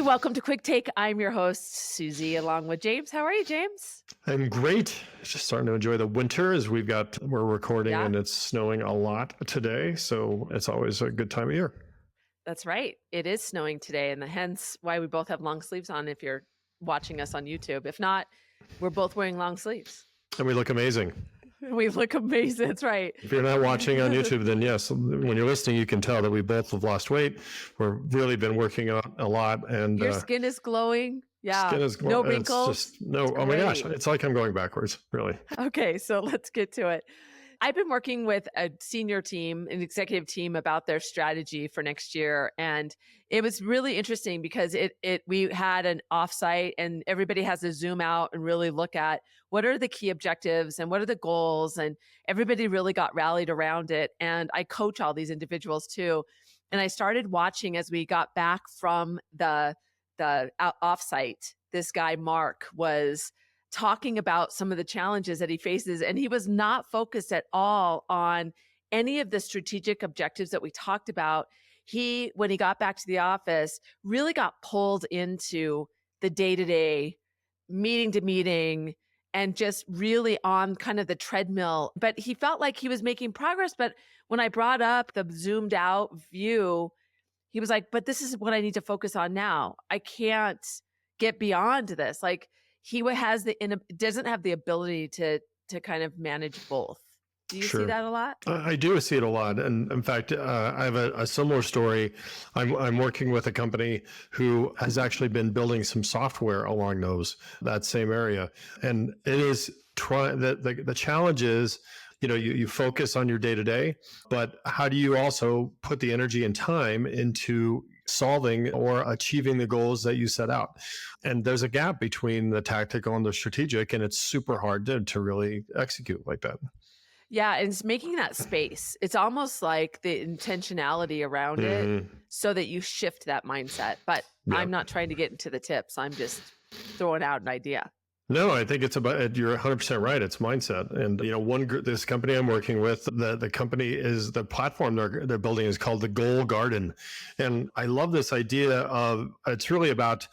welcome to Quick Take. I'm your host, Susie, along with James. How are you, James? I'm great. Just starting to enjoy the winter as we're recording and it's snowing a lot today. So it's always a good time of year. That's right. It is snowing today, and hence why we both have long sleeves on if you're watching us on YouTube. If not, we're both wearing long sleeves. And we look amazing. We look amazing. That's right. If you're not watching on YouTube, then yes, when you're listening, you can tell that we both have lost weight. We've really been working out a lot. And your skin is glowing. Yeah. Skin is glowing. No wrinkles. It's just, no. Oh my gosh. It's like I'm going backwards, really. Okay. So let's get to it. I've been working with a senior team, an executive team about their strategy for next year. And it was really interesting because we had an offsite and everybody has to zoom out and really look at what are the key objectives and what are the goals. And everybody really got rallied around it. And I coach all these individuals too. And I started watching as we got back from the offsite. This guy, Mark, was talking about some of the challenges that he faces. And he was not focused at all on any of the strategic objectives that we talked about. When he got back to the office, really got pulled into the day-to-day, meeting to meeting, and just really on kind of the treadmill. But he felt like he was making progress. But when I brought up the zoomed out view, he was like, but this is what I need to focus on now. I can't get beyond this. Like, he doesn't have the ability to kind of manage both. Do you see that a lot? I do see it a lot. And in fact, I have a similar story. I'm working with a company who has actually been building some software along that same area. And it is the challenge is, you focus on your day-to-day, but how do you also put the energy and time into solving or achieving the goals that you set out? And there's a gap between the tactical and the strategic, and it's super hard to really execute like that. Yeah, and it's making that space. It's almost like the intentionality around it so that you shift that mindset. But I'm not trying to get into the tips. I'm just throwing out an idea. No, I think it's about, you're 100% right. It's mindset. And, this company I'm working with, the company is, the platform they're building is called the Goal Garden. And I love this idea of, it's really about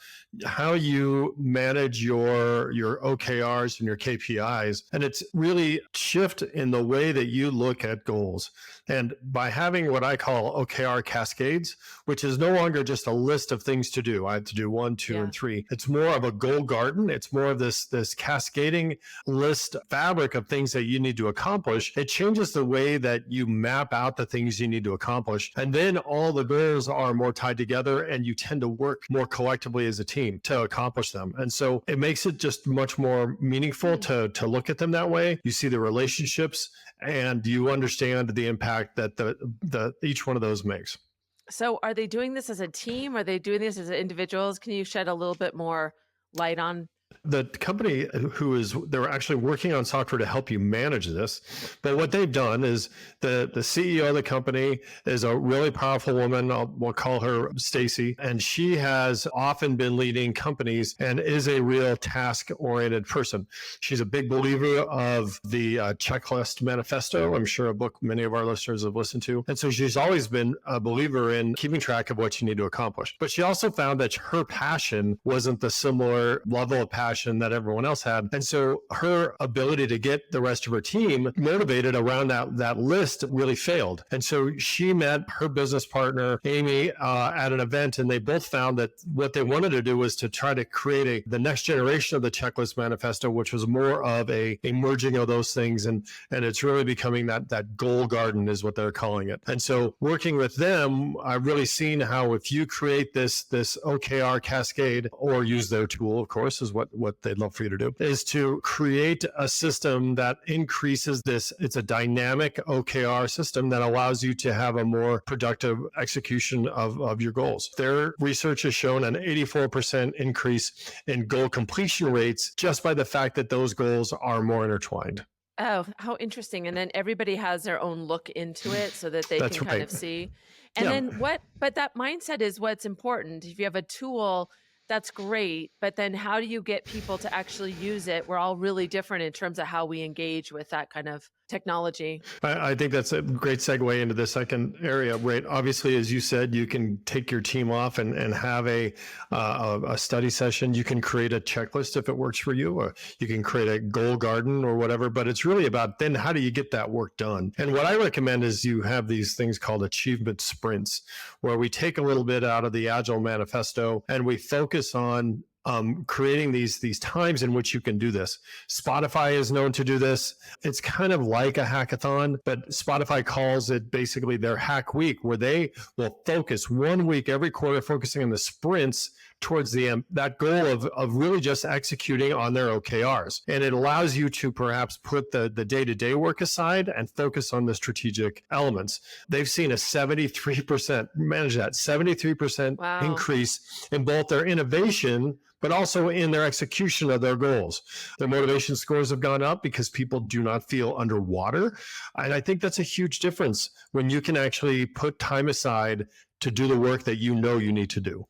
how you manage your OKRs and your KPIs. And it's really shift in the way that you look at goals. And by having what I call OKR cascades, which is no longer just a list of things to do. I have to do 1, 2, and 3. It's more of a goal garden. It's more of this cascading list fabric of things that you need to accomplish. It changes the way that you map out the things you need to accomplish. And then all the goals are more tied together and you tend to work more collectively as a team to accomplish them. And so it makes it just much more meaningful to look at them that way. You see the relationships and you understand the impact that each one of those makes. So are they doing this as a team? Are they doing this as individuals? Can you shed a little bit more light on? The company they're actually working on software to help you manage this. But what they've done is the CEO of the company is a really powerful woman. We'll call her Stacy. And she has often been leading companies and is a real task-oriented person. She's a big believer of the checklist manifesto. I'm sure a book many of our listeners have listened to. And so she's always been a believer in keeping track of what you need to accomplish. But she also found that her passion wasn't the similar level of passion that everyone else had. And so her ability to get the rest of her team motivated around that list really failed. And so she met her business partner, Amy, at an event, and they both found that what they wanted to do was to try to create the next generation of the checklist manifesto, which was more of a merging of those things. And it's really becoming that goal garden is what they're calling it. And so working with them, I've really seen how if you create this OKR cascade, or use their tool, of course, is what they'd love for you to do, is to create a system that increases this. It's a dynamic OKR system that allows you to have a more productive execution of your goals. Their research has shown an 84% increase in goal completion rates just by the fact that those goals are more intertwined. Oh, how interesting. And then everybody has their own look into it so that they can kind of see. And then but that mindset is what's important. If you have a tool That's great, but then how do you get people to actually use it? We're all really different in terms of how we engage with that kind of technology. I think that's a great segue into the second area, right? Obviously, as you said, you can take your team off and have a study session. You can create a checklist if it works for you, or you can create a goal garden or whatever. But it's really about then how do you get that work done? And what I recommend is you have these things called achievement sprints, where we take a little bit out of the Agile manifesto and we focus on creating these times in which you can do this. Spotify is known to do this. It's kind of like a hackathon, but Spotify calls it basically their hack week, where they will focus 1 week every quarter, focusing on the sprints towards that goal of really just executing on their OKRs. And it allows you to perhaps put the day-to-day work aside and focus on the strategic elements. They've seen a 73%, manage that, 73% Wow. increase in both their innovation, but also in their execution of their goals. Their motivation scores have gone up because people do not feel underwater. And I think that's a huge difference when you can actually put time aside to do the work that you know you need to do.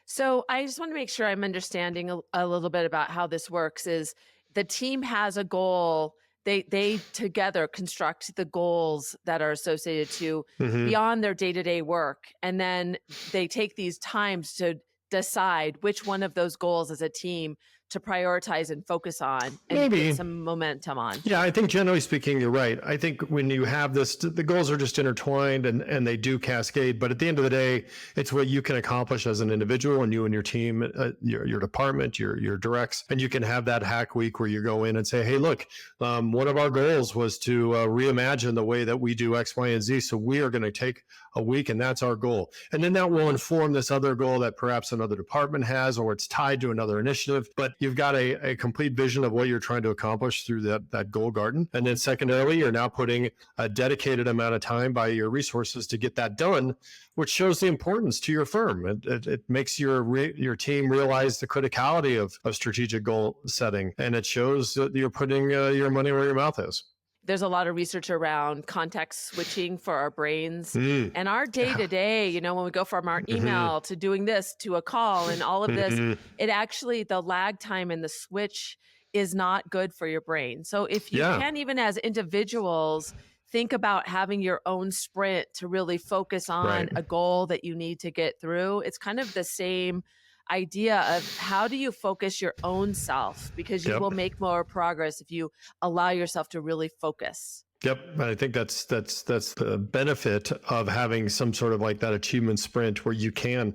So I just want to make sure I'm understanding a little bit about how this works is the team has a goal. They together construct the goals that are associated to Mm-hmm. beyond their day-to-day work. And then they take these times to decide which one of those goals as a team to prioritize and focus on and get Maybe. some momentum on. Yeah, I think generally speaking, you're right. I think when you have this, the goals are just intertwined and they do cascade. But at the end of the day, it's what you can accomplish as an individual and you and your team, your department, your directs. And you can have that hack week where you go in and say, hey, look, one of our goals was to reimagine the way that we do X, Y, and Z. So we are going to take a week and that's our goal. And then that will inform this other goal that perhaps another department has, or it's tied to another initiative. But you've got a complete vision of what you're trying to accomplish through that goal garden. And then secondarily, you're now putting a dedicated amount of time by your resources to get that done, which shows the importance to your firm. It makes your team realize the criticality of strategic goal setting. And it shows that you're putting your money where your mouth is. There's a lot of research around context switching for our brains Mm. and our day to day, when we go from our Mm-hmm. email to doing this to a call and all of this, Mm-hmm. it actually, the lag time and the switch is not good for your brain. So if you Yeah. can, even as individuals, think about having your own sprint to really focus on Right. a goal that you need to get through, it's kind of the same idea of how do you focus your own self, because you Yep. will make more progress if you allow yourself to really focus. Yep, and I think that's the benefit of having some sort of like that achievement sprint where you can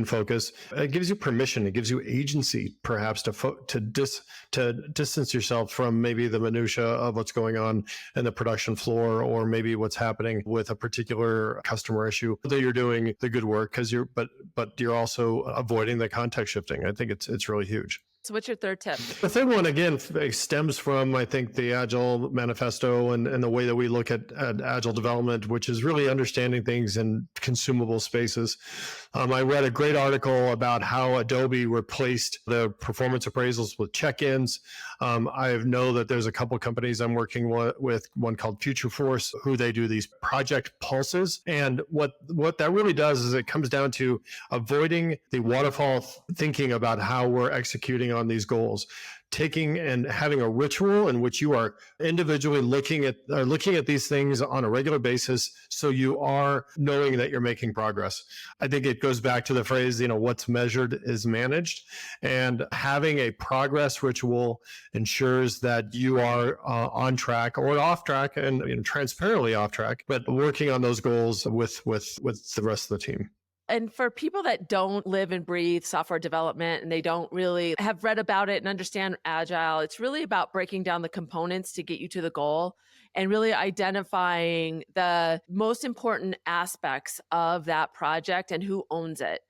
focus. It gives you permission. It gives you agency, perhaps, to distance yourself from maybe the minutia of what's going on in the production floor, or maybe what's happening with a particular customer issue. That you're doing the good work because but you're also avoiding the context shifting. I think it's really huge. So what's your third tip? The third one, again, stems from, I think, the Agile manifesto and the way that we look at Agile development, which is really understanding things in consumable spaces. I read a great article about how Adobe replaced the performance appraisals with check-ins. I know that there's a couple of companies I'm working with, one called Future Force, who they do these project pulses. And what that really does is it comes down to avoiding the waterfall thinking about how we're executing on these goals, taking and having a ritual in which you are individually looking at these things on a regular basis, so you are knowing that you're making progress. I think it goes back to the phrase, what's measured is managed, and having a progress ritual ensures that you are on track or off track, and transparently off track, but working on those goals with the rest of the team. And for people that don't live and breathe software development and they don't really have read about it and understand Agile, it's really about breaking down the components to get you to the goal and really identifying the most important aspects of that project and who owns it.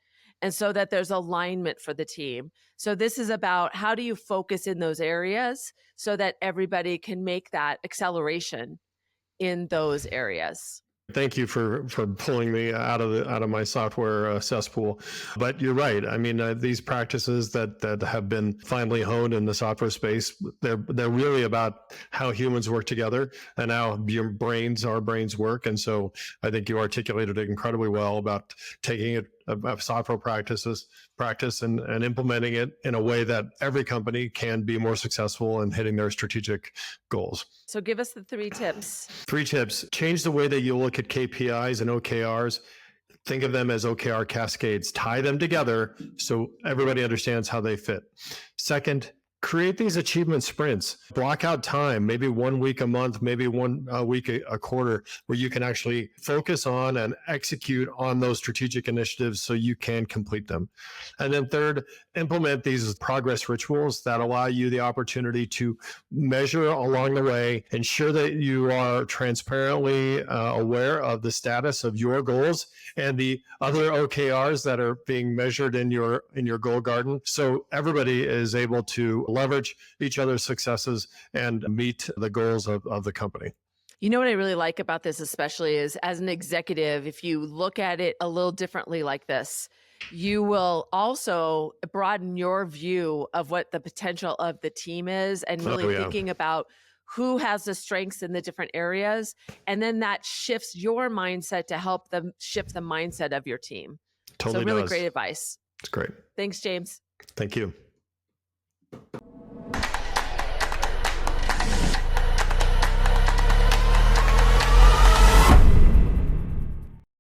And so that there's alignment for the team. So this is about how do you focus in those areas so that everybody can make that acceleration in those areas. Thank you for pulling me out of my software cesspool. But you're right. I mean, these practices that have been finally honed in the software space, they're really about how humans work together and how our brains work. And so I think you articulated it incredibly well about taking it of software practice and implementing it in a way that every company can be more successful in hitting their strategic goals. So give us the 3 tips. 3 tips: change the way that you look at KPIs and OKRs. Think of them as OKR cascades. Tie them together so everybody understands how they fit. Second, create these achievement sprints. Block out time, maybe 1 week a month, maybe 1 week a quarter, where you can actually focus on and execute on those strategic initiatives so you can complete them. And then third, implement these progress rituals that allow you the opportunity to measure along the way, ensure that you are transparently aware of the status of your goals and the other OKRs that are being measured in your goal garden, so everybody is able to leverage each other's successes and meet the goals of the company. You know what I really like about this, especially, is as an executive, if you look at it a little differently like this, you will also broaden your view of what the potential of the team is, and really thinking about who has the strengths in the different areas. And then that shifts your mindset to help them shift the mindset of your team. Totally so really does. great advice. It's great. Thanks, James. Thank you.